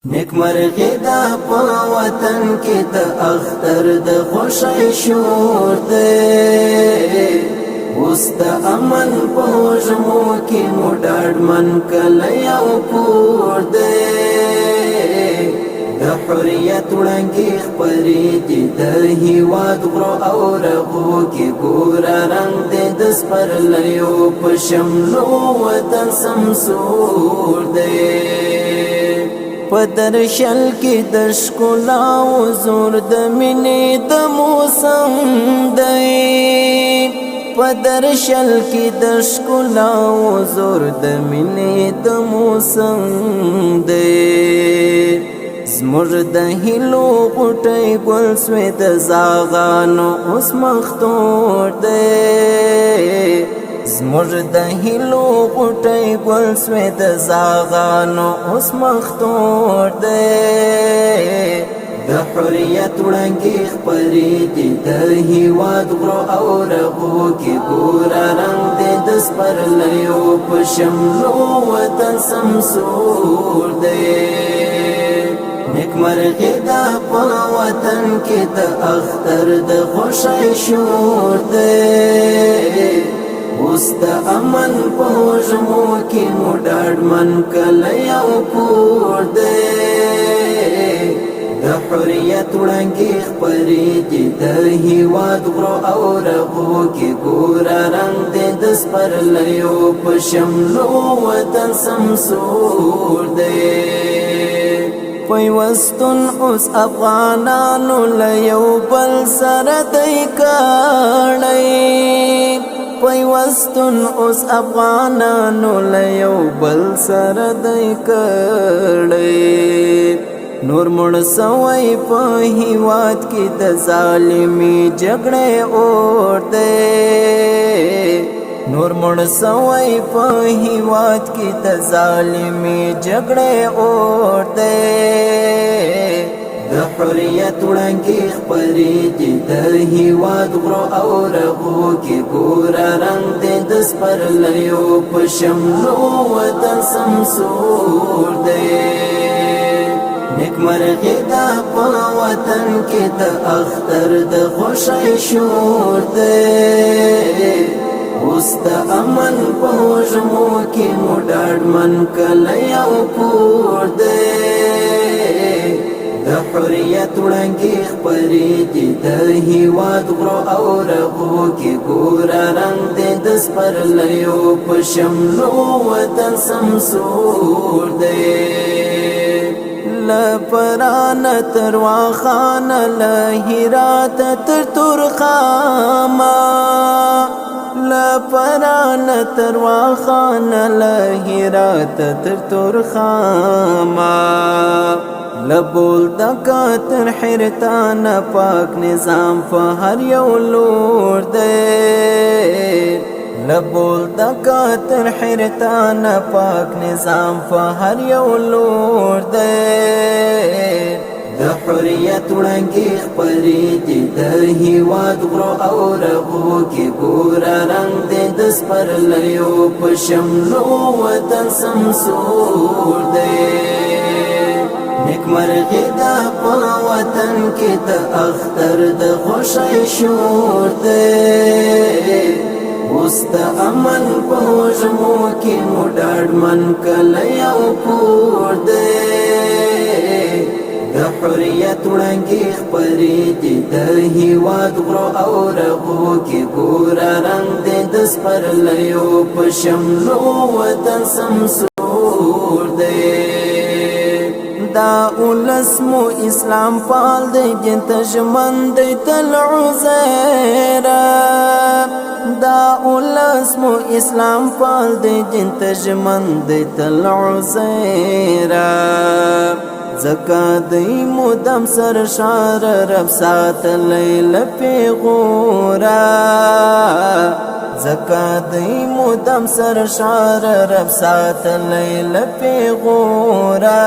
نیک مرغی دا پا وطن کی دا اختر دا خوشی شور دے اوس دا امن پوجمو کی مڈاڈ من کلیاو پور دے دا حریت وڑنگی خپری دی دا ہیواد غرو او رغو کی گورا رنگ دے دس پر لیو پشملو وطن سمسور دے پدر شل کی دشکلا و زور د منی د موسم دی پدر شل کی دشکلا و زور د منی د موسم دی زمر د هلو غټي ګل سوي د زاغانو اوس مختور دی زمر د هلو غټي ګل سوي د زاغانو اوس مختور دی د حریت وړنګي خپرې دي د هیواد غرو او رغو کې ګورا رنگ دې د سپرلیو په شملو وطن سمسور دی نیک مرغی دا پا وطن کې د اختر د خوشی شور دی اوس د امن پوجمو کی مڈاڈ من کلیاو پور دے د حریت وڑنگی خپری دی د ہیواد غرو او رغو کی گورا رنگ دے دس پر لیو پشملو وطن سمسور دے پیوستن اوس افغانانو لیو بل سر دی کاڑی پیوستن اوس افغانانو لیو بل سر دی کړی نور مړ سوی په هیواد کې د ظالمي جګړې اور دی نور مړ سوی په هیواد کې د ظالمي جګړې اور دی د حریت وړنګي خپرې دي د هیواد غرو او رغو کې ګورا رنگ دې د سپرلیو په شملو وطن سمسور دی نیک مرغی دا پا وطن کې د اختر د خوشی شور دی اوس د امن پوجمو کې مډاډ من کلیاو پور دی د حریت وړنګي خپرې دي د هیواد غرو او رغو کې ګورا رنگ دې د سپرلیو په شملو وطن سمسور دی لپران تر واخان لهرات تر ترخاما لپران تر واخان لهرات تر ترخاما لبول دکا تر حرتان پاک نظام فهر یو لور دی لبول دکا تر حرتان پاک نظام فهر یو لور دی د حریت وړنګي خپرې دي د هیواد غرو او رغو کې ګورا رنگ دې د سپرلیو په شملو وطن سمسور دی نیک مرغی دا پا وطن کې د اختر د خوشی شور دی اوس د امن پوجمو کی مډاډ من کلیاو پور دی د حریت وړنګي خپرې دي د هیواد غرو او رغو کې ګورا رنگ دې د سپرلیو په شملو وطن سمسور دی دا اولس مو اسلام پال دی جنت ژمن دی تل عزیرا دا اولس مو اسلام پال دی جنت ژمن دی تل عزیرا زکا دی مدام سرشار رب ساتلی لپیغورا زکا دی مدام سرشار رب ساتلی لپیغورا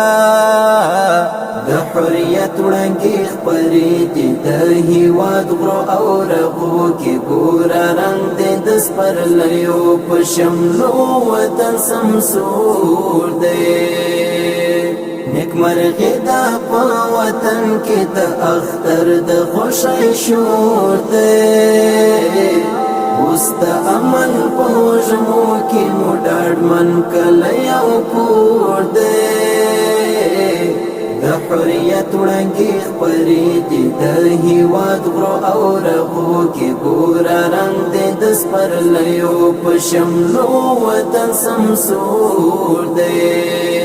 د حریت وړنګي خپرې دي د هیواد غرو او رغو کې ګورا رنگ دې د سپرلیو په شملو وطن سمسور دی نیک مرغی دا په وطن کې د اختر د خوشۍ شور دی اوس د امن په وږمو کې مو ډاډمن کلی یو کور دی د حریت وړانګې خپرې دي د هېواد غرو او رغو کې ګوره رنګ دی د سپرلیو په شملو وطن سمسور دی